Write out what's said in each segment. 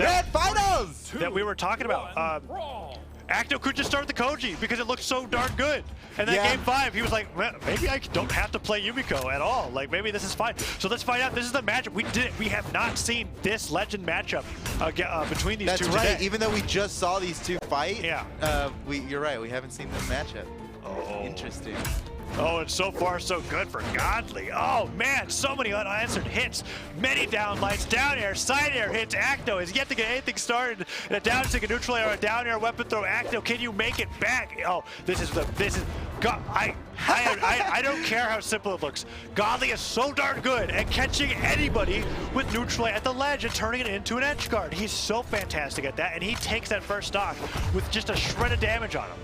Grand finals! That we were talking about. Acno could just start the Koji because it looked so darn good. And then game 5, he was like, well, maybe I don't have to play Yumiko at all. Like, maybe this is fine. So let's find out. This is the matchup. We have not seen this legend matchup between these two today. That's right. Even though we just saw these two fight, yeah. You're right. We haven't seen this matchup. Oh. Interesting. Oh, and so far so good for Godly. Oh man, so many unanswered hits. Many down lights, down air, side air hits. Acno is yet to get anything started. And a down stick, a neutral air, a down air weapon throw. Acno, can you make it back? Oh, this is God. I don't care how simple it looks. Godly is so darn good at catching anybody with neutral air at the ledge and turning it into an edge guard. He's so fantastic at that, and he takes that first stock with just a shred of damage on him.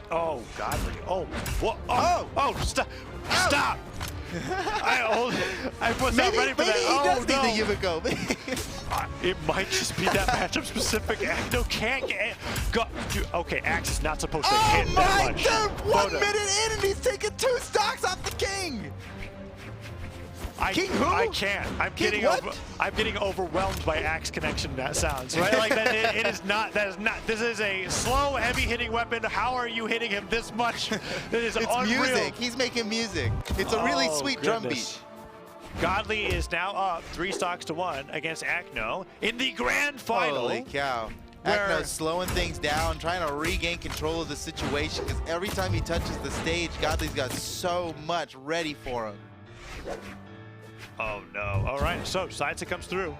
Oh, Godly. Oh, what? Oh, stop. Stop. I was not ready for that. Maybe he does need the Yumiko. It might just be that matchup specific. Acno can't get. Okay, Axe is not supposed to hit that much. Oh my god! 1 minute in and he's taking 2 stocks off the King! King who? I can't. I'm getting overwhelmed by Axe connection sounds. Right? Like that. It is not. That is not. This is a slow, heavy hitting weapon. How are you hitting him this much? It is it's unreal. Music. He's making music. It's a really sweet drum beat. Godly is now up 3 stocks to 1 against Acno in the grand final. Holy cow. Acno's slowing things down, trying to regain control of the situation because every time he touches the stage, Godly's got so much ready for him. Oh no! All right, so side stick comes through.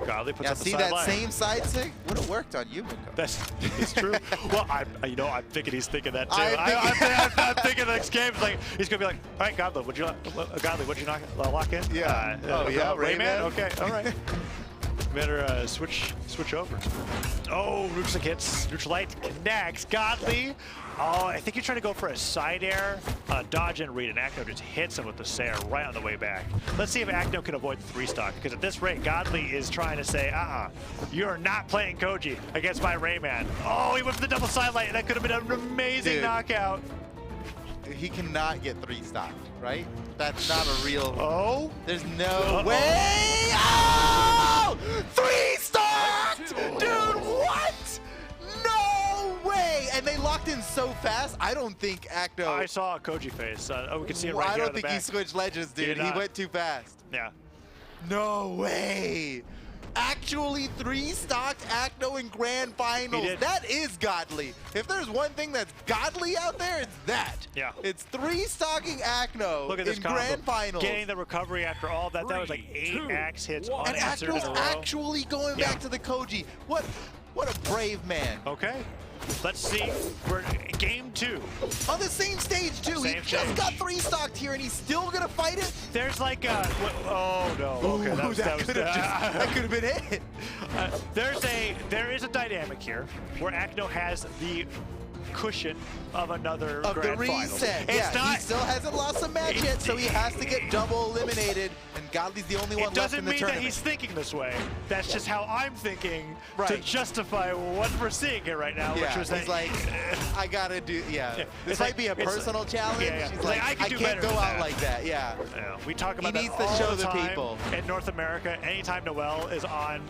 Godly puts up the see side that line. same side stick would have worked on Yumiko. It's true. Well, I'm thinking he's thinking that too. I'm thinking the next game is like he's gonna be like, all right, Godly, would you lock in? Yeah. Rayman. Okay, all right. Better switch over. Oh, neutral hits. Neutral light connects. Godly. Oh, I think you're trying to go for a side air, dodge and read, and Acno just hits him with the Sair right on the way back. Let's see if Acno can avoid the 3 stock, because at this rate, Godly is trying to say, you're not playing Koji against my Rayman. Oh, he went for the double side light, and that could have been an amazing knockout. He cannot get 3 stocked, right? That's not a real. Oh? There's no way. Oh! 3 stocked! Dude, what? No way! And they locked in so fast. I don't think Acno. I saw a Koji face. We can see it right here. I don't think he switched legends, dude. He went too fast. Yeah. No way. Actually 3 stocked Acno in grand finals. That is godly. If there's one thing that's godly out there, it's that. Yeah. It's 3 stocking Acno in grand finals. Getting the recovery after all that. That was like 8 Axe hits unanswered in a row. And Acno's actually going back to the Koji. What a brave man. Okay. Let's see. We're in game 2. On the same stage, too. He just got 3 stocked here, and he's still going to fight it? There's like a... Oh, no. Okay, that could have been it. There is a dynamic here where Acno has the cushion of another grand the reset. Final. He still hasn't lost a match yet, so he has to get double eliminated, and Godly's the only one left in the tournament. It doesn't mean that he's thinking this way. That's just how I'm thinking to justify what we're seeing here right now, which was he's like, I gotta do, This might be a personal challenge. He's like, I can't go out like that. We talk about that all the time. He needs to show the people. In North America, anytime Noel is on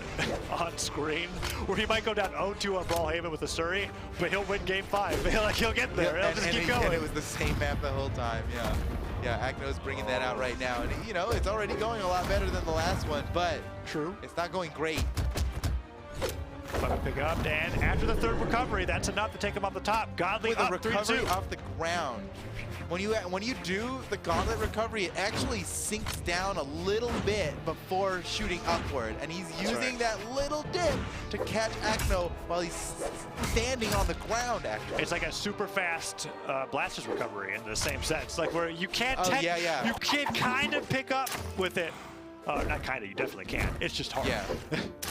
screen, where he might go down 0-2 on Brawlhalla with a Surrey, but he'll win game 5. He'll get there. He'll just keep going. And it was the same map the whole time. Yeah, Acno's bringing that out right now, and it's already going a lot better than the last one, but it's not going great. Pick up, and after the 3rd recovery, that's enough to take him off the top. Godly with up a recovery 3-2 off the ground. When you do the gauntlet recovery, it actually sinks down a little bit before shooting upward, and he's using that little dip to catch Acno while he's standing on the ground. Actually, it's like a super fast Blaster's recovery in the same sense, like where you can't. You can kind of pick up with it. Not kind of, you definitely can. It's just hard.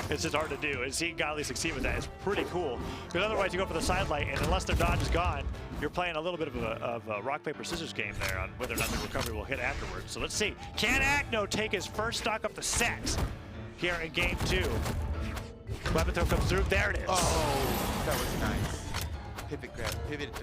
It's just hard to do. And seeing Godly succeed with that is pretty cool. Because otherwise you go for the side light, and unless their dodge is gone, you're playing a little bit of a rock, paper, scissors game there on whether or not the recovery will hit afterwards. So let's see. Can Acno take his first stock up the set here in game 2? Weapon throw comes through. There it is. Oh, that was nice. Pivot grab. Pivot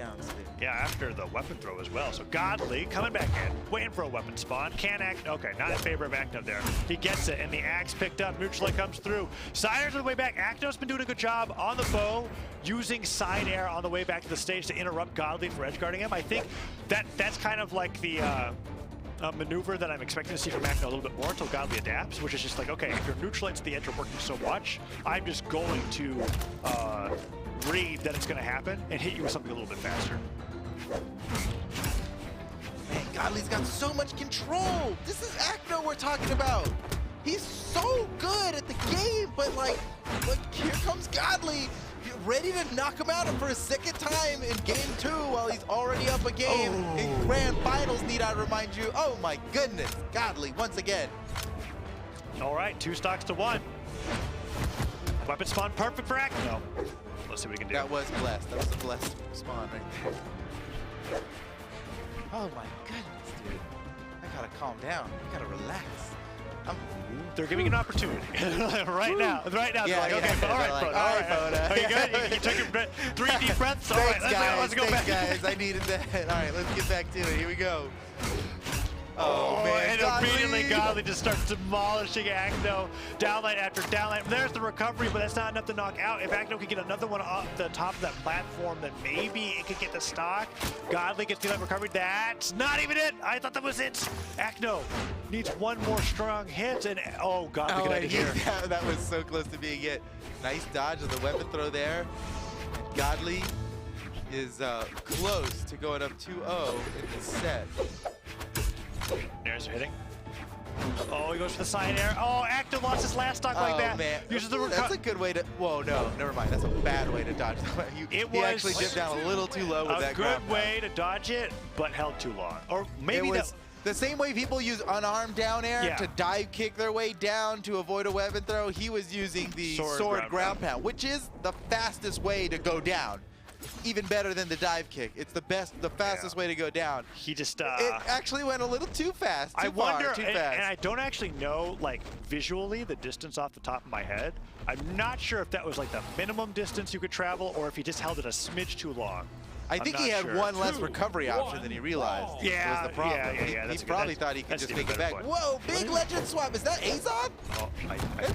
down stick. Yeah, after the weapon throw as well. So Godly coming back in, waiting for a weapon spawn. Can't act. Okay, not in favor of Acno there. He gets it, and the axe picked up. Neutral comes through. Sider's on the way back. Acno's been doing a good job on the bow, using side air on the way back to the stage to interrupt Godly for edge guarding him. I think that's kind of like the maneuver that I'm expecting to see from Acno a little bit more until Godly adapts, which is just like, okay, if your neutral lights the edge are working so much, I'm just going to read that it's going to happen and hit you with something a little bit faster. Man, Godly's got so much control. This is Acno we're talking about. He's so good at the game, but like here comes Godly, ready to knock him out for a second time in game 2 while he's already up a game in grand finals, need I remind you. Oh my goodness, Godly once again. All right, 2 stocks to 1. Weapon spawn perfect for Acno. Let's see what we can do. That was blessed. That was a blessed spawn right there. Oh my goodness, dude. I gotta calm down. I gotta relax. They're giving an opportunity right now. Right now, Yeah, they're like, okay, all right, like, Foda, all right. Foda. Are you good? You took your 3 deep breaths? All right, let's go back. Guys, I needed that. All right, let's get back to it. Here we go. Oh, man, and Godly. immediately Godly just starts demolishing Acno. Downline after downline. There's the recovery, but that's not enough to knock out. If Acno could get another one off the top of that platform, then maybe it could get the stock. Godly gets that recovery. That's not even it. I thought that was it. Acno needs one more strong hit, and oh, Godly got out of here. That was so close to being it. Nice dodge of the weapon throw there. Godly is close to going up 2-0 in the set. There's hitting. Oh, he goes for the side air. Oh, Acno lost his last stock like that. Man. Uses the That's a good way to. Whoa, no, never mind. That's a bad way to dodge. He actually dipped down a little too low with that ground. A good way to dodge it, but held too long. Or maybe that. The same way people use unarmed down air to dive kick their way down to avoid a weapon throw, he was using the sword ground pound, which is the fastest way to go down. Even better than the dive kick. It's the fastest way to go down. He just it actually went a little too fast. Too fast. And I don't actually know, like, visually the distance off the top of my head. I'm not sure if that was like the minimum distance you could travel or if he just held it a smidge too long. I think he had one less recovery option than he realized. Yeah, was the problem. Yeah, he probably thought he could just take it back. Point. Whoa, big legend swap. Is that Azoth? Oh,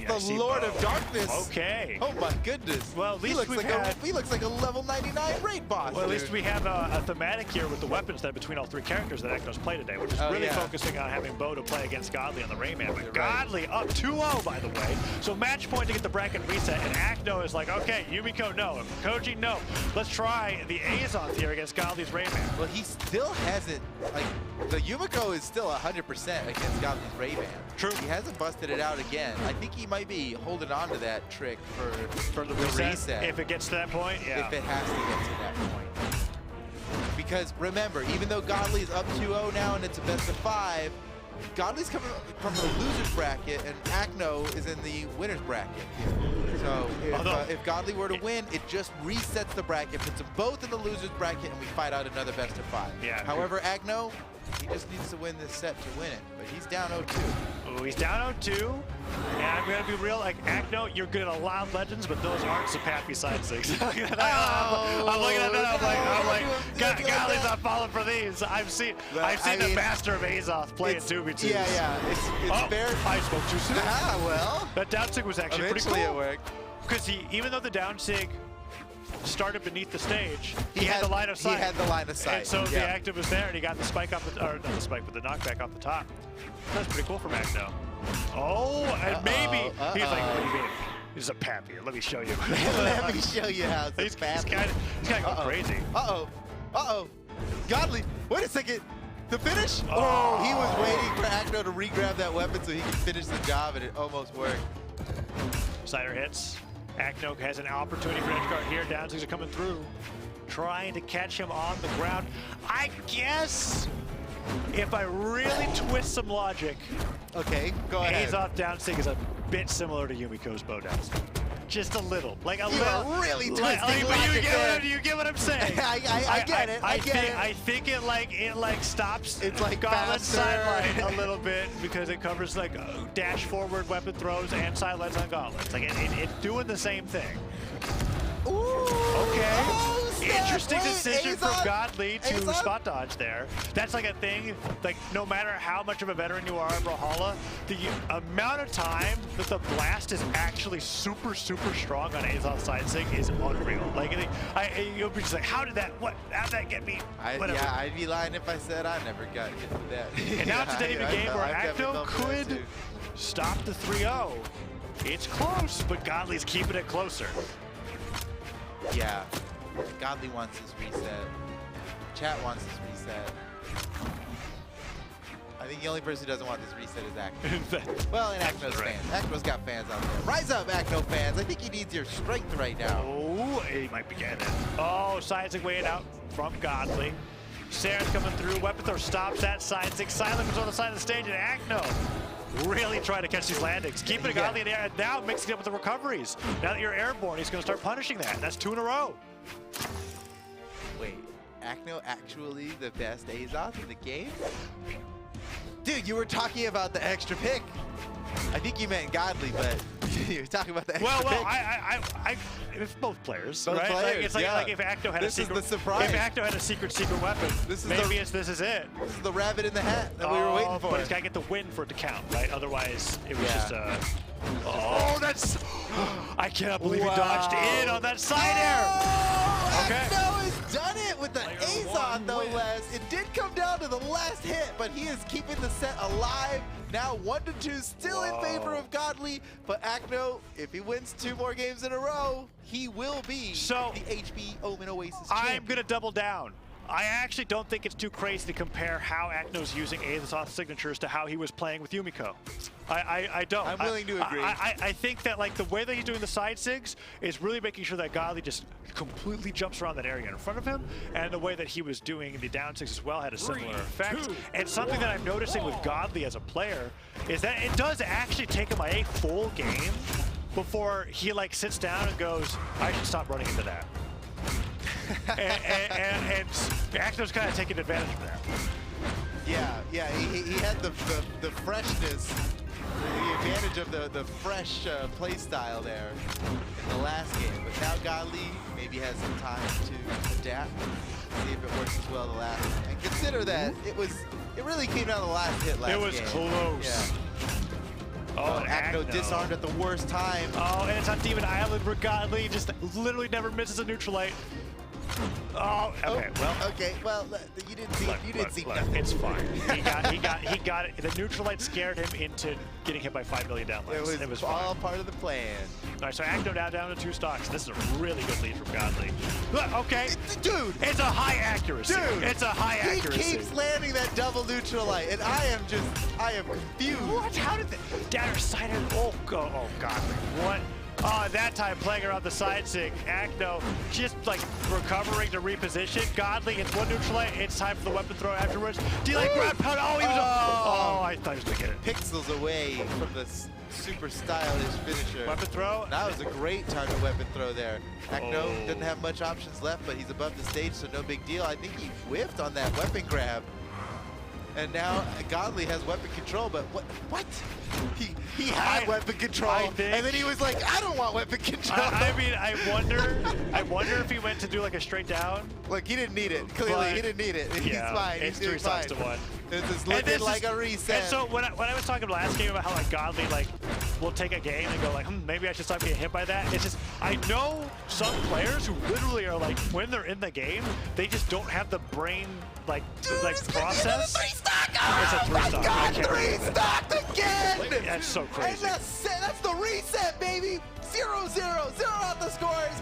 That's the Lord of Darkness. Okay. Oh my goodness. Well, at least he looks like a level 99 raid boss. Well, at least we have a thematic here with the weapons that between all 3 characters that Acno's play today, which is really focusing on having Bo to play against Godly on the Rayman. But Godly up 2-0, by the way. So match point to get the bracket reset, and Acno is like, okay, Yumiko, no. Koji, no. Let's try the Azoth here against Godly's Rayman. Well, he still hasn't, like, the Yumiko is still 100% against Godly's Rayman. True. He hasn't busted it out again. I think he might be holding on to that trick for the reset. If it gets to that point, yeah. If it has to get to that point. Because remember, even though Godly's up 2-0 now and it's a best of 5, Godly's coming from the loser's bracket and Acno is in the winner's bracket. So if Godly were to win, it just resets the bracket, puts them both in the loser's bracket, and we fight out another best of 5. Yeah. However, Acno, he just needs to win this set to win it, but he's down 0-2. Oh, he's down 0-2, and I'm gonna be real, like, Acno, you're good at a lot of legends, but those aren't some happy side things. I'm looking at that, I'm like, Godly's not falling for these. I've seen the master of Azoth play it 2v2s. Yeah, it's fair. I spoke too soon. Ah, well. That down sig was actually pretty cool. Eventually it worked. Because even though the down sig started beneath the stage, he had the line of sight. He had the line of sight. And so the active was there, and he got the spike off the, or not the spike, but the knockback off the top. That's pretty cool from Acno. Oh, and maybe he's like, what do you mean? He's a pappy. Let me show you. Let me show you how it's he's kind of going crazy. Godly, wait a second. The finish? Oh, he was waiting for Acno to re-grab that weapon so he could finish the job, and it almost worked. Cider hits. Acno has an opportunity for edge guard here. Downsigs are coming through, trying to catch him on the ground. I guess if I really twist some logic, okay, go ahead. Azoth downsig is a bit similar to Yumiko's bow downsig. Just a little, like a little. Really twisting but you get what I'm saying. I get it. I think it stops. It's like Gauntlet sideline a little bit because it covers like dash forward weapon throws and sidelines on gauntlets. Like it's doing the same thing. Ooh, okay. Oh, Interesting decision from Azon? Godly to Azon? spot dodge there. That's like a thing, like no matter how much of a veteran you are in Brawlhalla, the amount of time that the blast is actually super strong on Azon's side sig is unreal. Like, you'll be just like, how did that get me? Yeah, I'd be lying if I said I never got hit with that. And now it's a David game where Acno could stop the 3-0. It's close, but Godly's keeping it closer. Yeah, Godly wants his reset. Chat wants his reset. I think the only person who doesn't want this reset is Acno. Well, and Acno's fans. Acno's got fans out there. Rise up, Acno fans. I think he needs your strength right now. Oh, he might be getting it. Oh, Sidesick weighing out from Godly. Sarah's coming through. Weapon throw stops that Sidesick. Silent was on the side of the stage, and Acno really trying to catch these landings. Keeping it Godly in the air, and now mixing it with the recoveries. Now that you're airborne, he's going to start punishing that. That's 2 in a row. Wait, Acno actually the best Azon in the game? Dude, you were talking about the extra pick. I think you meant Godly, but you were talking about the extra pick. Well, it's both players, both right? Players, like, it's like if Acno had this a secret, is the surprise. if Acno had a secret weapon, this is this is it. This is the rabbit in the hat that we were waiting for. But it's got to get the win for it to count, right? Otherwise, it was just oh, that's... I cannot believe he dodged in on that side air. Okay. Acno has done it with the Azon, no less. It did come down to the last hit, but he is keeping the set alive. Now 1-2 still in favor of Godly, but Acno, if he wins 2 more games in a row, he will be the HB Omen Oasis champion. I'm going to double down. I actually don't think it's too crazy to compare how Acno's using Azon signatures to how he was playing with Yumiko. I don't. I'm willing to agree. I think that like the way that he's doing the side sigs is really making sure that Godly just completely jumps around that area in front of him, and the way that he was doing the down sigs as well had a similar effect. And something that I'm noticing with Godly as a player is that it does actually take him a full game before he like sits down and goes, I should stop running into that. and Acno's kind of taking advantage of that. Yeah, he had the freshness, the advantage of the fresh play style there in the last game. But now Godly maybe has some time to adapt, see if it works as well the last one. And consider that it really came down to the last hit last game. It was close. Yeah. Oh, Acno disarmed at the worst time. Oh, and it's on Demon Island where Godly just literally never misses a neutralite. Oh, okay. Well, you didn't see nothing. It's fine. He got it. The neutralite scared him into getting hit by 5 million downlights. It was all part of the plan. All right, so Acno now down to 2 stocks. This is a really good lead from Godly. Look, okay. Dude, it's a high accuracy. Dude, it's a high accuracy. He keeps landing that double neutralite, and I am confused. What? How did that? Down side? Oh, Godly. What? Oh, that time playing around the side sig. Acno just like recovering to reposition. Godly hits 1 neutralite. It's time for the weapon throw afterwards. Do you like ground pound? Oh, he was I thought he was going to get it. Pixels away from the super stylish finisher. Weapon throw. That was a great time to weapon throw there. Acno doesn't have much options left, but he's above the stage, so no big deal. I think he whiffed on that weapon grab. And now Godly has weapon control, but what? He had weapon control, and then he was like, I don't want weapon control. I mean, I wonder if he went to do like a straight down. Look, he didn't need it. Clearly, he didn't need it. He's fine. It's He's 3 stocks to 1. This is looking like a reset. And so when I was talking last game about how like Godly like will take a game and go like, maybe I should stop getting hit by that. It's just I know some players who literally are like when they're in the game, they just don't have the brain like process. It's a 3-stock. It's a 3-stock. God, 3-stocked again. That's so crazy. And that's the reset, baby. 0-0. 0 out the scores.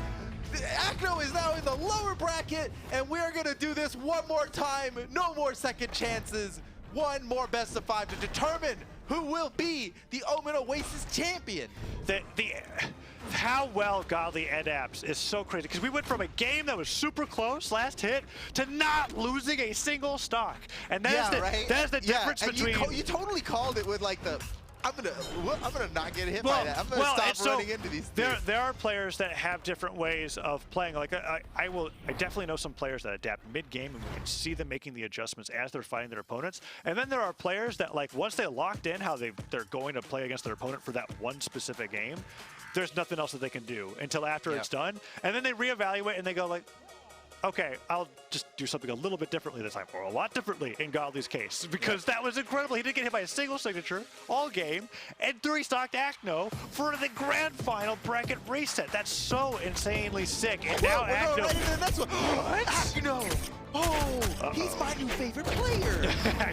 Acno is now in the lower bracket, and we're gonna do this one more time. No more second chances. One more best of 5 to determine who will be the Omen Oasis champion. How well Godly adapts is so crazy, because we went from a game that was super close, last hit, to not losing a single stock. And that's the difference between... You totally called it with like the... I'm gonna not get hit by that. I'm gonna stop running into these things. There are players that have different ways of playing. Like I definitely know some players that adapt mid-game, and we can see them making the adjustments as they're fighting their opponents. And then there are players that like once they locked in how they're going to play against their opponent for that one specific game, there's nothing else that they can do until after it's done. And then they reevaluate and they go like, okay, I'll just do something a little bit differently this time, or a lot differently in Godly's case, because that was incredible. He didn't get hit by a single signature all game, and 3-stocked Acno for the grand final bracket reset. That's so insanely sick. And now Acno... Right into the next one. Acno! Oh, he's my new favorite player.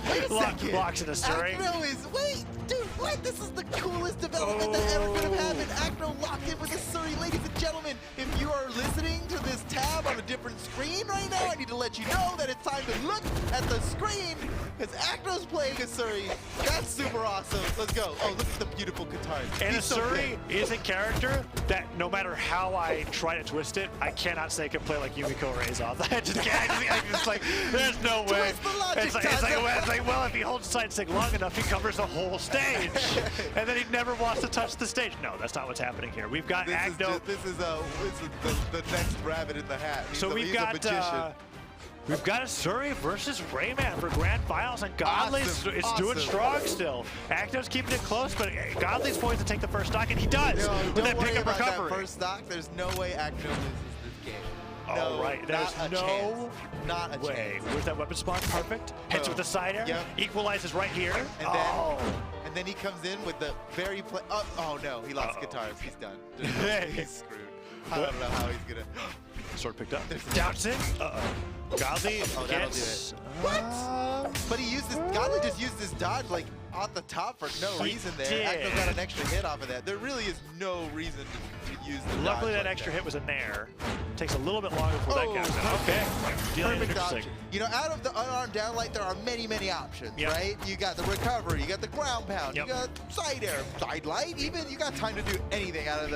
Wait a second. Locks in a story. Acno is, wait, dude, what? This is the coolest development that ever could have happened. Acno locked in with a Surrey. Ladies and gentlemen, if you are listening to this tab on a different screen right now, I need to let you know that it's time to look at the screen, because Acno's playing a Surrey. That's super awesome. Let's go. Oh, look at the beautiful guitars. And a Surrey is a character that no matter how I try to twist it, I cannot say can play like Yumiko Ray's off. I just can't. It's like, there's no way. It's like, well, if he holds side stick long enough, he covers the whole stage. And then he never wants to touch the stage. No, that's not what's happening here. We've got Acno. This is the next rabbit in the hat. We've got a Surrey versus Rayman for grand finals, and Godly's doing strong still. Acno's keeping it close, but Godly's poised to take the first stock, and he does with that pickup recovery. That first stock, there's no way Acno loses this game. Oh, right. There's no way. Where's that weapon spawn? Perfect. Hits with the side air. Yep. Equalizes right here. And then he comes in with the very oh no, he lost guitars. He's done. He's screwed. I don't know how he's gonna. Sword picked up. Doubts it. Godly gets. What? But he used this. Godly just used this dodge like off the top for no reason there. Acno got an extra hit off of that. There really is no reason to use the dodge. Luckily, that extra hit was a nair. Takes a little bit longer before that goes in. Okay. Perfect option. You know, out of the unarmed downlight, there are many, many options, right? You got the recovery, you got the ground pound, you got side air, side light, even. You got time to do anything out of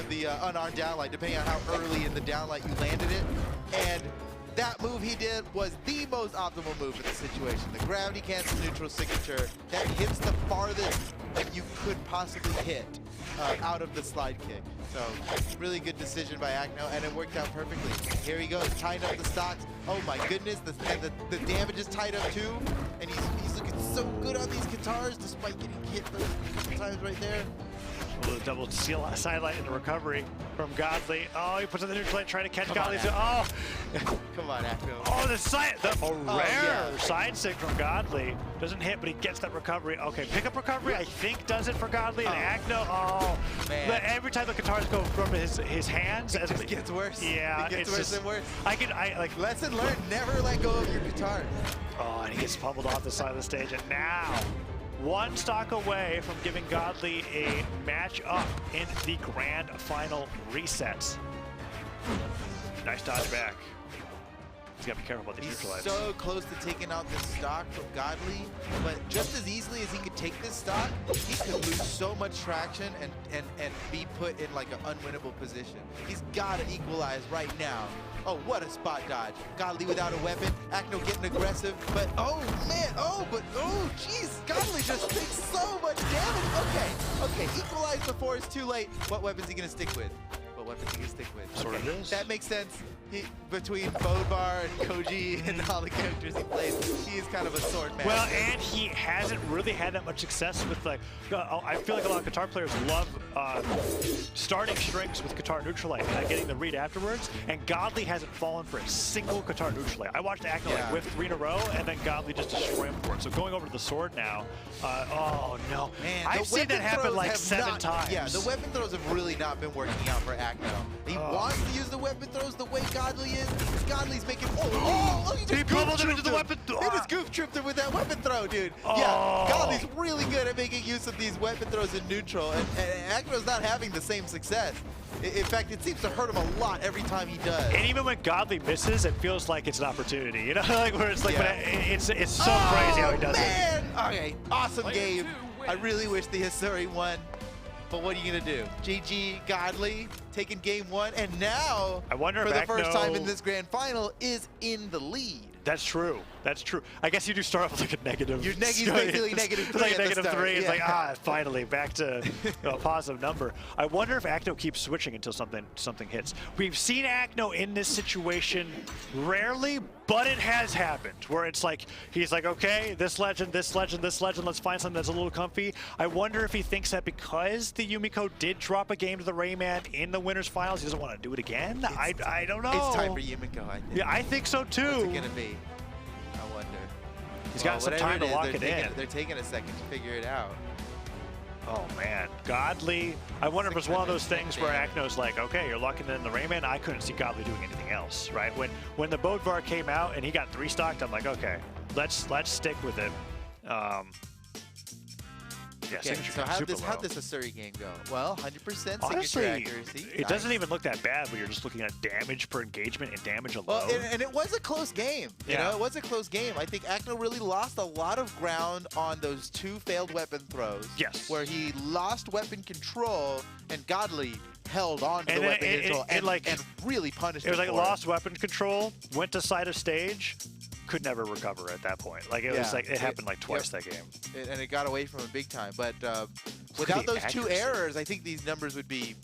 the unarmed downlight, depending on how early in the downlight you landed it. And that move he did was the most optimal move in the situation. The gravity cancel neutral signature that hits the farthest that you could possibly hit out of the slide kick. So really good decision by Acno, and it worked out perfectly. Here he goes, tying up the stocks. Oh my goodness, the damage is tied up too, and he's looking so good on these guitars despite getting hit those times right there. A little double seal sidelight in the recovery from Godly. Oh, he puts on the neutral light trying to catch Godly. Oh, come on, Acno. Oh, the rare side stick from Godly. Doesn't hit, but he gets that recovery. Okay, pickup recovery, I think, does it for Godly. And Acno, man. But every time the guitars go from his hands, it gets worse. Yeah, it gets worse and worse. Like lesson learned: never let go of your guitar. Oh, and he gets pummeled off the side of the stage, and now. One stock away from giving Godly a match up in the grand final reset. Nice dodge back. He's got to be careful about these neutralizers. He's so close to taking out this stock from Godly, but just as easily as he could take this stock, he could lose so much traction and be put in like an unwinnable position. He's got to equalize right now. Oh, what a spot dodge. Godly without a weapon. Acno getting aggressive, but oh man, oh jeez. Godly just takes so much damage. Okay, equalize before it's too late. What weapon's he gonna stick with? What weapon's he gonna stick with? Sort of is. That makes sense. Between Bodbar and Koji and all the characters he plays, he is kind of a sword man. Well, and he hasn't really had that much success with like, I feel like a lot of guitar players love starting strings with guitar neutral light and not getting the read afterwards, and Godly hasn't fallen for a single guitar neutral light. I watched Acno like whiff 3 in a row, and then Godly just destroy him for it. So going over to the sword now, oh no. Man, I've seen that happen like 7 times. Yeah, the weapon throws have really not been working out for Acno. He wants to use the weapon throws the way Godly is. Godly's making, he pummeled him into the weapon. He just goof tripped him with that weapon throw, dude. Yeah, Godly's really good at making use of these weapon throws in neutral, and Acno's not having the same success. In fact, it seems to hurt him a lot every time he does. And even when Godly misses, it feels like it's an opportunity. You know, like where it's like, it's so crazy how he does it. Okay, awesome game. I really wish the Hisuri won. But what are you going to do? GG, Godly, taking game 1, and now, I wonder for if the first time in this grand final, is in the lead. That's true. That's true. I guess you do start off with like a negative. He's basically negative 3 like at negative the start. 3. It's Yeah. like, finally back to a positive number. I wonder if Acno keeps switching until something hits. We've seen Acno in this situation rarely, but it has happened where it's like he's like, okay, this legend, let's find something that's a little comfy. I wonder if he thinks that because the Yumiko did drop a game to the Rayman in the winners finals, he doesn't want to do it again. I don't know. It's time for Yumiko, I think. Yeah, I think so too. What's it gonna be? I wonder. He's got some time to lock it in. They're taking a second to figure it out. Oh man, Godly. I wonder if it's one of those things where Acno's like, okay, you're locking in the Rayman. I couldn't see Godly doing anything else, right? When the Bodvar came out and he got 3 stocked, I'm like, okay, let's stick with it. Yeah, Okay, so how'd this Asuri game go? Well, 100% honestly, signature accuracy. It doesn't even look that bad when you're just looking at damage per engagement and damage alone. Well, and it was a close game. You know, it was a close game. I think Acno really lost a lot of ground on those 2 failed weapon throws. Yes. Where he lost weapon control and Godly held on to the weapon control and really punished him. It was like lost weapon control, went to side of stage, could never recover at that point. Like it was like it happened like twice that game. And it got away from him big time. But without those 2 errors, I think these numbers would be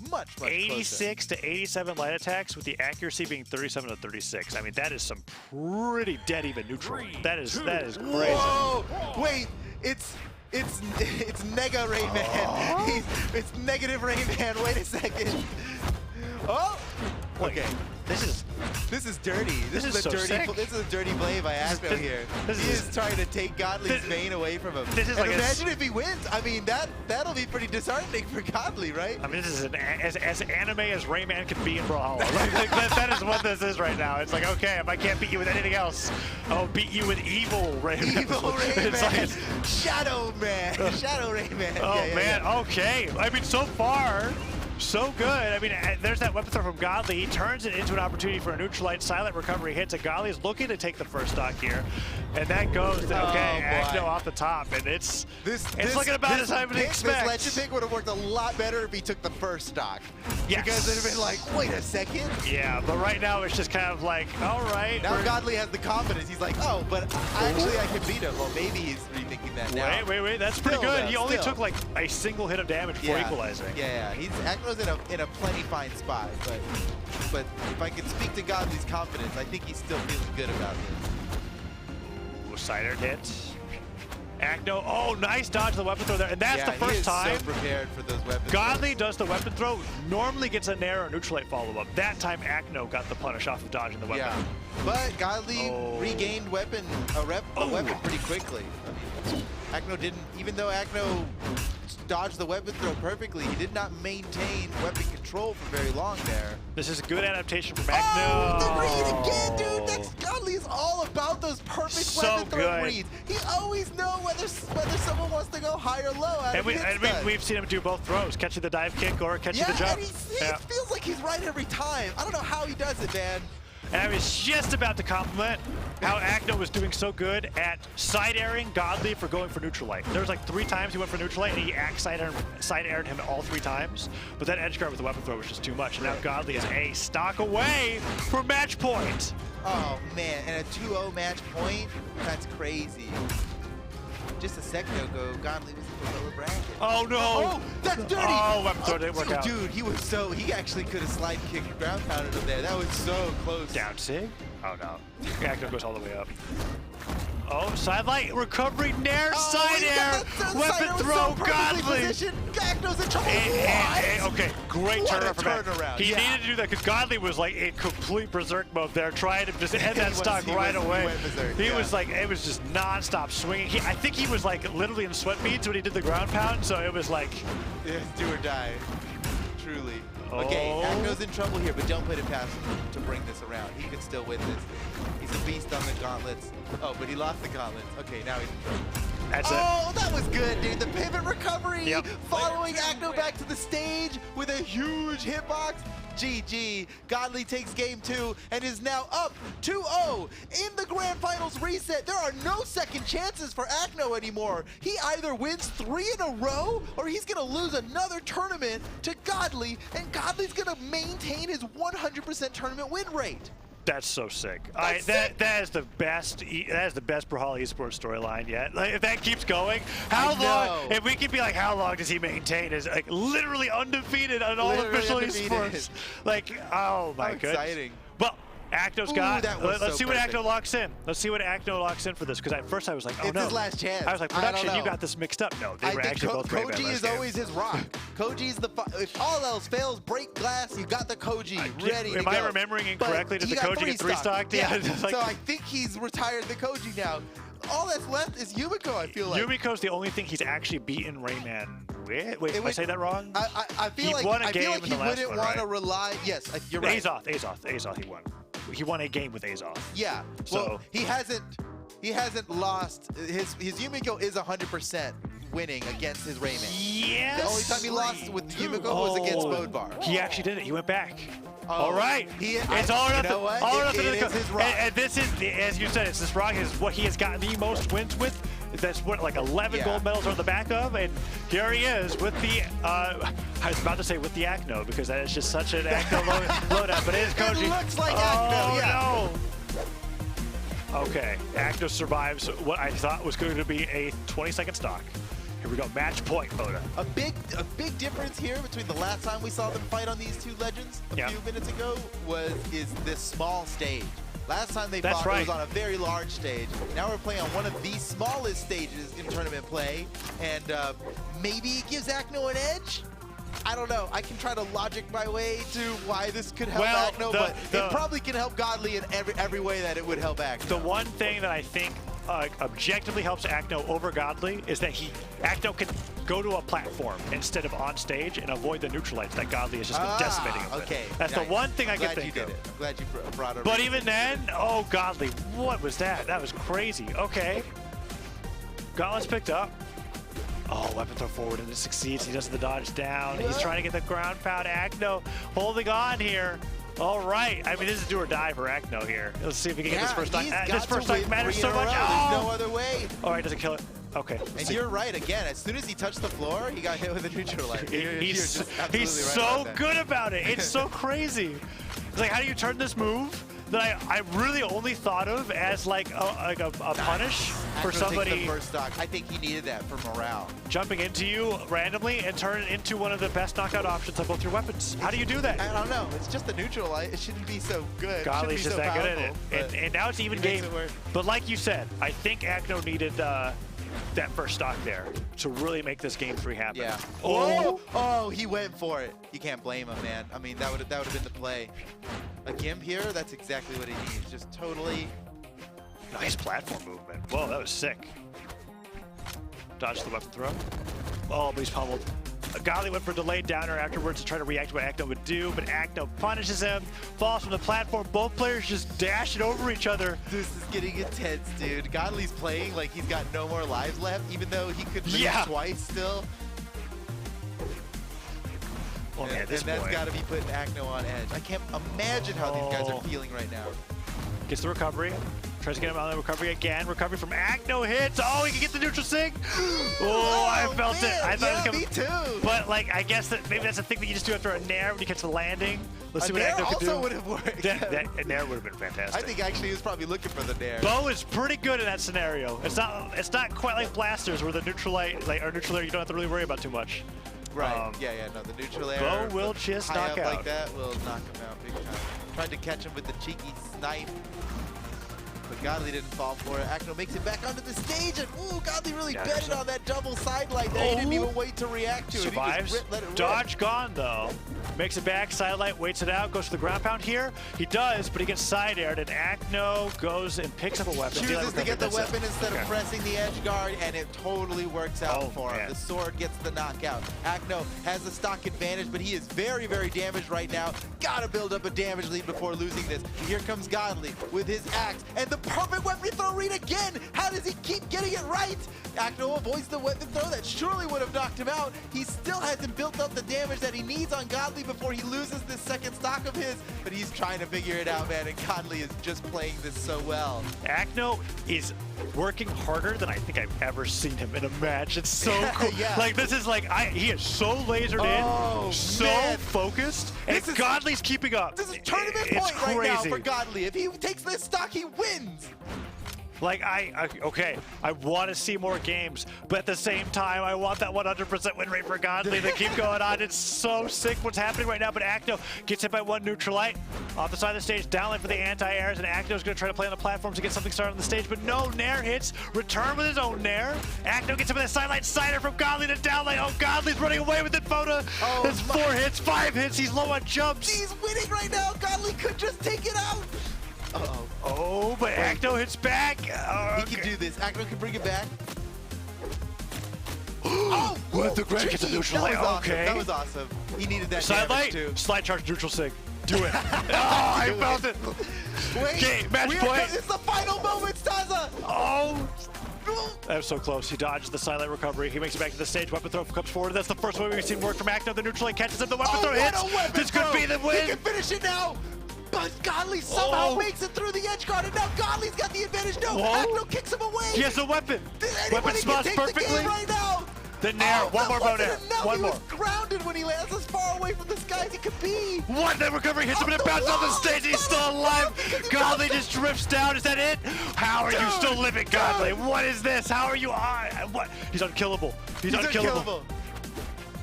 much 86 closer. to 87 light attacks with the accuracy being 37 to 36. I mean, that is some pretty dead even neutral. That is crazy. Whoa! Wait, it's Nega Rayman. It's negative Rayman. Wait a second. Oh. Okay. This is dirty. This is a dirty play by Acno here. He is trying to take Godly's vein away from him. Imagine if he wins. I mean, that'll be pretty disheartening for Godly, right? I mean, this is as anime as Rayman can be in Brawlhalla. that is what this is right now. It's like, okay, if I can't beat you with anything else, I'll beat you with evil Rayman. Evil Rayman. Shadow Man. Shadow Rayman. Oh, man. Okay. I mean, so far, so good. I mean, there's that weapon throw from Godly. He turns it into an opportunity for a neutralite. Silent recovery hits, and Godly is looking to take the first stock here. And that goes to, okay, Acno off the top. And it's looking about as I would expect. This legend pick would have worked a lot better if he took the first stock. Yes. Because it would have been like, wait a second. Yeah, but right now it's just kind of like, all right. Now Godly has the confidence. He's like, oh, but actually I can beat him. Well, maybe he's rethinking that now. Wait. That's pretty good. He only took like a single hit of damage before equalizing. Yeah. Acno's in a plenty fine spot. But if I can speak to Godly's confidence, I think he's still feeling good about this. Ooh, side-air hit. Acno, oh, nice dodge the weapon throw there. And that's the first time. He is so prepared for those weapons. Godly does the weapon throw, normally gets a nair or neutralite follow-up. That time Acno got the punish off of dodging the weapon. Yeah, but Godly regained a weapon pretty quickly. I mean, Acno didn't, even though Acno dodged the weapon throw perfectly, he did not maintain weapon control for very long there. This is a good adaptation from Acno. Oh, the read again, dude! That's Godly is all about those perfect weapon throw reads. He always knows whether someone wants to go high or low. And we've seen him do both throws, catching the dive kick or catching the jump. And he feels like he's right every time. I don't know how he does it, man. And I was just about to compliment how Acno was doing so good at side-airing Godly for going for neutralite. There was like 3 times he went for neutralite and he side-aired him all 3 times. But that edge guard with the weapon throw was just too much. And now Godly is a stock away from match point. Oh man, and a 2-0 match point? That's crazy. Just a second ago, Godly was in the lower bracket. Oh no! Oh, that's dirty! Oh, weapon throw didn't work out. Dude, he actually could have slide kicked ground pounded him there. That was so close. Down sig? Oh no. Acno goes all the way up. Oh, sidelight recovery, nair, side air, weapon throw, Godly. Acno's in trouble. Okay, great turnaround from turnaround. He needed to do that because Godly was like in complete berserk mode there, trying to just end that stock right away. He was like, it was just non-stop swinging. I think he was like literally in sweat beads when he did the ground pound, so it was like... Yeah, do or die, truly. Okay, Acno's in trouble here, but don't put it past him to bring this around. He can still win this. He's a beast on the gauntlets. Oh, but he lost the gauntlets. Okay, now he's in trouble. That's it. Oh, that was good, dude. The pivot recovery, following Acno back to the stage with a huge hitbox. GG. Godly takes game 2 and is now up 2-0 in the grand finals reset. There are no second chances for Acno anymore. He either wins 3 in a row or he's gonna lose another tournament to Godly, and Godly's gonna maintain his 100% tournament win rate. That's so sick. That's that is the best. That is the best Brawlhalla esports storyline yet. Like, if that keeps going, how long? If we could be like, how long does he maintain? Is like literally undefeated on all official esports. Like, oh my goodness. Exciting. Well, Acno's got. Let's see what perfect. Acno locks in. Let's see what Acno locks in for this. Because at first I was like, oh it's no. his last chance. I was like, production, you got this mixed up. No, they were actually both great. Koji is always his rock. Koji's the. If all else fails, break glass. You got the Koji ready to go. Am I remembering incorrectly? Did the Koji get 3-stocked? Yeah. Like, so I think he's retired the Koji now. All that's left is Yumiko, I feel like. Yumiko's the only thing he's actually beaten Rayman with. Wait, did I say that wrong? I feel like he wouldn't want to rely. Yes, you're right. Azoth, he won. He won a game with Azoth. Yeah. So well, he hasn't lost. His Yumiko is 100% winning against his Rayman. Yes. The only time he lost with Yumiko was against Bodvar. He actually did it. He went back. Oh, all right. It's all or nothing. You know what? All or nothing. It is his rock. And this is, as you said, it's this rock is what he has gotten the most wins with. That's what, like 11 gold medals on the back of, and here he is with the. I was about to say with the Acno because that is just such an Acno loadout, but it is Koji. It looks like Acno. Yeah. No. Okay, Acno survives what I thought was going to be a 20-second stock. Here we go, match point, Boda. A big difference here between the last time we saw them fight on these two legends a few minutes ago is this small stage. Last time they fought, it was on a very large stage. Now we're playing on one of the smallest stages in tournament play, and maybe it gives Acno an edge? I don't know. I can try to logic my way to why this could help Acno, but it probably can help Godly in every way that it would help Acno. The one thing that I think objectively helps Acno over Godly is that Acno can go to a platform instead of on stage and avoid the neutralites that Godly has just been decimating him with. That's the one thing I can think of. I'm glad you brought it. But even then, oh Godly, what was that? That was crazy. Okay. Gauntlet's picked up. Oh, weapon throw forward and it succeeds. He does the dodge down. He's trying to get the ground pound. Acno holding on here. All right. I mean, this is do or die for Acno here. Let's see if we can get this first stock. This first stock matters so much. There's no other way. All right, doesn't kill it. Okay. And you're right again. As soon as he touched the floor, he got hit with a neutralizer. He's so good about it. It's so crazy. It's like, how do you turn this move that I really only thought of as like a punish for somebody? The first stock. I think he needed that for morale. Jumping into you randomly and turn it into one of the best knockout options on both your weapons. How do you do that? I don't know. It's just a neutral. It shouldn't be so good. Godly's just that good at it. And now it's even game. But like you said, I think Acno needed that first stock there to really make this game 3 happen. Yeah. Oh, he went for it. You can't blame him, man. I mean, that would have been the play. A Gimp here, that's exactly what he needs. Just totally nice platform movement. Whoa, that was sick. Dodge the weapon throw. Oh, but he's pummeled. Godly went for delayed downer afterwards to try to react to what Acno would do, but Acno punishes him, falls from the platform. Both players just dash it over each other. This is getting intense, dude. Godly's playing like he's got no more lives left, even though he could leave twice still. Oh, man, and that's got to be putting Acno on edge. I can't imagine how these guys are feeling right now. Gets the recovery. Tries to get him on the recovery again. Recovery from Acno hits. Oh, he can get the neutral sig. Oh, I felt it. I thought it was coming. Me too. But like, I guess that maybe that's a thing that you just do after a nair when you catch the landing. Let's see what Acno can do. also would have worked. That nair would have been fantastic. I think actually he was probably looking for the nair. Bo is pretty good in that scenario. It's not quite like blasters where the neutral air you don't have to really worry about too much. Right. No, the neutral air. Bo will just knock out. Like that will knock him out big time. Tried to catch him with the cheeky snipe. But Godly didn't fall for it. Acno makes it back onto the stage, and ooh, Godly really betted on that double sidelight there. He didn't even wait to react to it. Survives. He just let it rip. Dodge gone though. Makes it back, sidelight, waits it out, goes for the ground pound here. He does, but he gets side aired, and Acno goes and picks up a weapon. Chooses to get the weapon instead of pressing the edge guard, and it totally works out for him. The sword gets the knockout. Acno has the stock advantage, but he is very, very damaged right now. Gotta build up a damage lead before losing this. Here comes Godly with his axe, and the perfect weapon throw read again. How does he keep getting it right? Acno avoids the weapon throw that surely would have knocked him out. He still hasn't built up the damage that he needs on Godly before he loses this second stock of his, but he's trying to figure it out, man, and Godly is just playing this so well. Acno is working harder than I think I've ever seen him in a match. It's so cool. Yeah. Like, this is like, he is so lasered in, so man. focused, and Godly's keeping up. This is tournament It's point right now crazy. for Godly. If he takes this stock, he wins. Like, okay, I want to see more games, but at the same time, I want that 100% win rate for Godly to keep going on. It's so sick what's happening right now, but Acno gets hit by one neutral light. Off the side of the stage, down lane for the anti-airs, and Acno's going to try to play on the platform to get something started on the stage, but no, Nair hits, return with his own Nair. Acno gets him with a sideline cider from Godly to down lane. Oh, Godly's running away with it, Foda. That's 4 hits, 5 hits, he's low on jumps. He's winning right now. Godly could just take it out. Uh-oh. Oh, but Acno hits back. He can do this. Acno can bring it back. Oh, what the Greg gets a neutral light. Okay. That was awesome. He needed that Side damage light, too. slide charge, neutral sig. Do it. Oh, I felt it. Wait, okay, match point. It's the final moment, Taza. Oh. That was so close. He dodged the silent recovery. He makes it back to the stage. Weapon throw comes forward. That's the first one we've seen work from Acno. The neutral light catches him. The weapon throw hits. This could be the win. He can finish it now. But Godly somehow makes it through the edge guard, and now Godly's got the advantage. No, Acno kicks him away. He has a weapon. Weapon spots perfectly. Right now. The Nair, one more bow Nair. One more. He was grounded when he lands as far away from the sky as he could be. One, that recovery hits him and it bounces off the stage. He's still alive. Godly just drifts down. Is that it? How are you still living, Godly? What is this? How are you? What? He's unkillable. He's unkillable.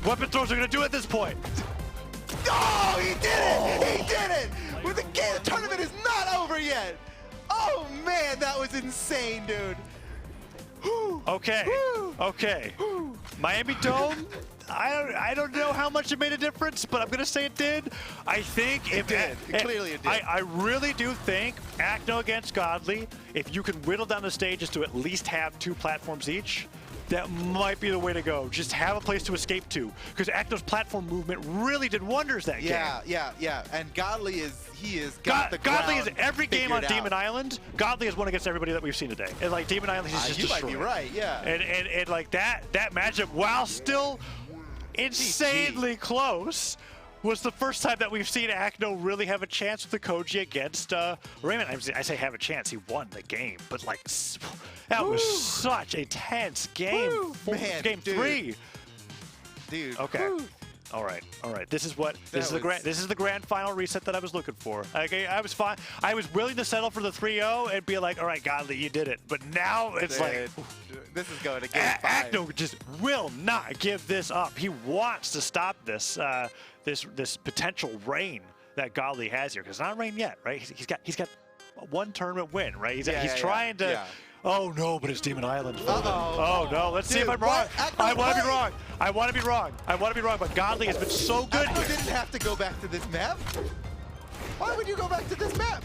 Weapon throws are going to do it at this point. Oh, he did it! He did it! With the game, the tournament is not over yet. Oh man, that was insane, dude. Okay. Okay. Miami Dome. I don't know how much it made a difference, but I'm gonna say it did. I think it did. Clearly it did. I really do think Acno against Godly, if you can whittle down the stages to at least have 2 platforms each, that might be the way to go. Just have a place to escape to, because Acno's platform movement really did wonders that game. Yeah. And Godly is Godly is every game on Demon Island. Godly has won against everybody that we've seen today. And like Demon Island, he's just destroyed. You might be right. Yeah. And like that matchup, while still insanely close, was the first time that we've seen Acno really have a chance with the Koji against Raymond. I say have a chance, he won the game, but like that was such a tense game. Man, game 3. Dude. Okay. All right. This is the grand final reset that I was looking for. Okay, I was fine. I was willing to settle for the 3-0 and be like, all right, Godly, you did it. But now it's like this is going to game 5. Acno just will not give this up. He wants to stop this this potential reign that Godly has here, because it's not reign yet, right? He's got 1 tournament win, right? He's trying to. Yeah. Oh no, but it's Demon Island. Oh no, let's see if I'm wrong. I want to be wrong. I want to be wrong. But Godly has been so good here. You didn't have to go back to this map. Why would you go back to this map?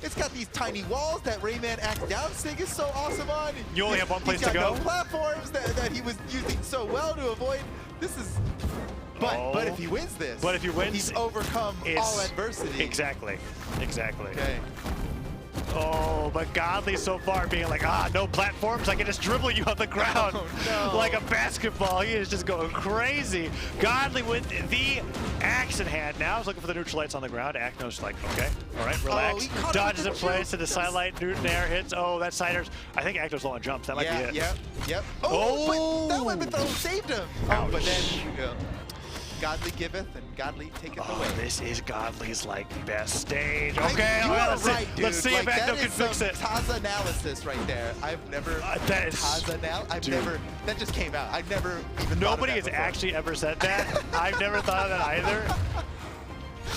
It's got these tiny walls that Rayman Act Down Sig is so awesome on. You only have one place to go. No platforms that he was using so well to avoid. This is. But if he wins this, he's overcome all adversity. Exactly. Okay. Oh, but Godly so far being like, no platforms, I can just dribble you on the ground like a basketball. He is just going crazy. Godly with the axe in hand now. He's looking for the neutral lights on the ground. Acno's like, okay, all right, relax. Dodges in place to the sidelight. Newton Air hits. Oh, that siders. I think Acno's low on jumps. That might be it. Yep. Oh, but that weapon throw saved him. Oh, but then Godly giveth and Godly taketh away. This is Godly's like best stage. Okay, you are right, dude. Let's see if Acno can fix it. Taza analysis right there. I've never. That just came out. I've never even. Nobody has actually ever said that. I've never thought of that either.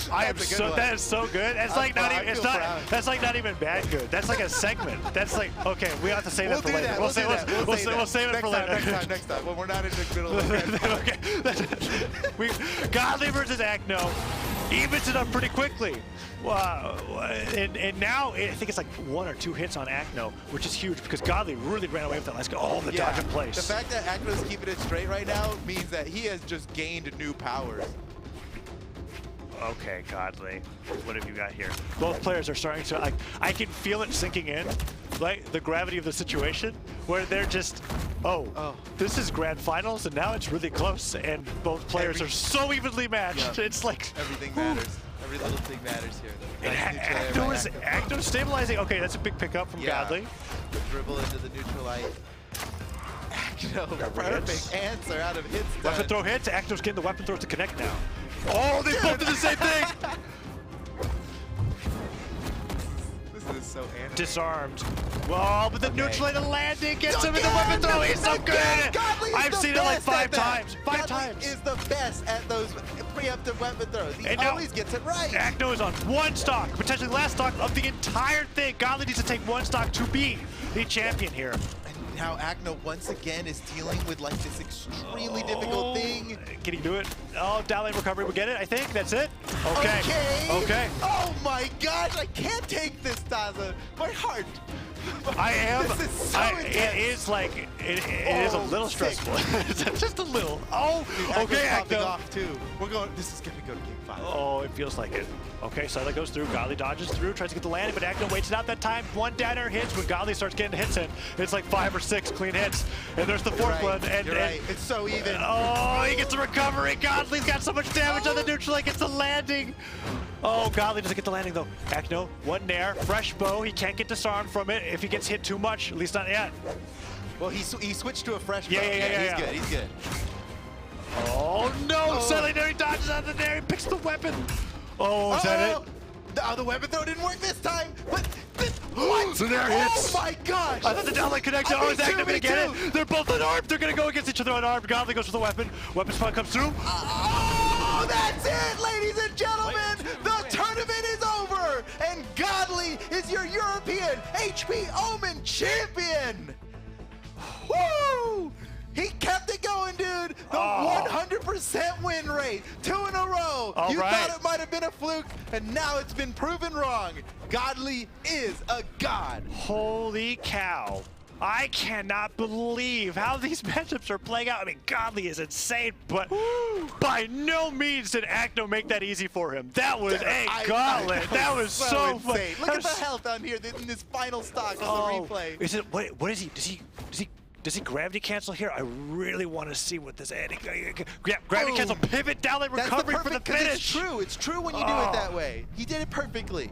That is so good. It's like not even. It's not. That's like not even bad good. That's like a segment. That's like, okay, we have to save that for later. We'll save it for later. Next time when we're not in the middle of the Okay. Godly versus Acno evens it up pretty quickly. Wow. And now I think it's like 1 or 2 hits on Acno, which is huge because Godly really ran away with that. Let's go. Oh, the dodge in place. The fact that Acno's keeping it straight right now means that he has just gained new powers. Okay, Godly. What have you got here? Both players are starting to, I can feel it sinking in, like the gravity of the situation, where they're just, this is grand finals, and now it's really close, and both players are so evenly matched. Yep. It's like Everything matters. Every little thing matters here. Acno stabilizing. Okay, that's a big pickup from Godly. Dribble into the neutralite. Acno, perfect answer out of hits. Weapon throw hits. Acno's getting the weapon throw to connect now. Oh, they both did the same thing. This is so animated. Disarmed. Well, but the neutralite landing gets him in the weapon throw. He's so good at it. I've seen it like 5 times. 5 times. Is the best at those preemptive weapon throws. He always gets it right. Acno is on 1 stock, potentially last stock of the entire thing. Godly needs to take 1 stock to be the champion here. And now Acno once again is dealing with like this extremely difficult thing. Can he do it? Oh, down lane recovery. We get it, I think. That's it. Okay. Okay. Oh my gosh, I can't take this, Taza. My heart. I am. This is so intense. It is like, it is a little stressful. Just a little. Oh, okay, popping Acno. off too. This is gonna go to game 5. Oh, it feels like it. Okay, Sila goes through, Godly dodges through, tries to get the landing, but Acno waits it out that time. 1 down air hits. When Godly starts getting hits in, it's like 5 or 6 clean hits. And there's the 4th one. And, You're right. It's so even. Oh, he gets a recovery. Godly's got so much damage on the neutral, he gets the landing. Oh, Godly doesn't get the landing though. Acno, 1 nair, fresh bow. He can't get disarmed from it if he gets hit too much, at least not yet. Well, he switched to a fresh bow. Yeah. He's good. He's good. Oh no! Suddenly there he dodges out of there. He picks the weapon. Oh, is that it? The weapon throw didn't work this time, but what? So there it hits. Oh my gosh! I thought the downline connected. Oh, is Acno gonna get it? They're both unarmed. They're gonna go against each other unarmed. Godly goes for the weapon. Weapon spot comes through. Oh, that's it, ladies and gentlemen! The tournament is over, and Godly is your European HP Omen champion! Woo! He kept it going, dude! The 100% win rate! 2 in a row! All you right. thought it might have been a fluke, and now it's been proven wrong. Godly is a god. Holy cow. I cannot believe how these matchups are playing out. I mean, Godly is insane, but by no means did Acno make that easy for him. That was a gauntlet. That was so insane. Look at the health on here in this final stock of the replay. Is it? What is he? Does he gravity cancel here? I really want to see what this gravity cancel pivot down lane recovery for the finish. It's true. It's true when you do it that way. He did it perfectly.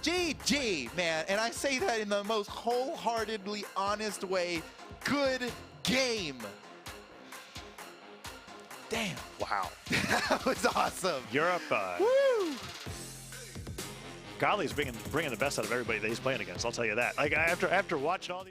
GG, man. And I say that in the most wholeheartedly honest way. Good game. Damn. Wow. That was awesome. Europe. Woo! Godly's bringing the best out of everybody that he's playing against. I'll tell you that. Like after watching all these.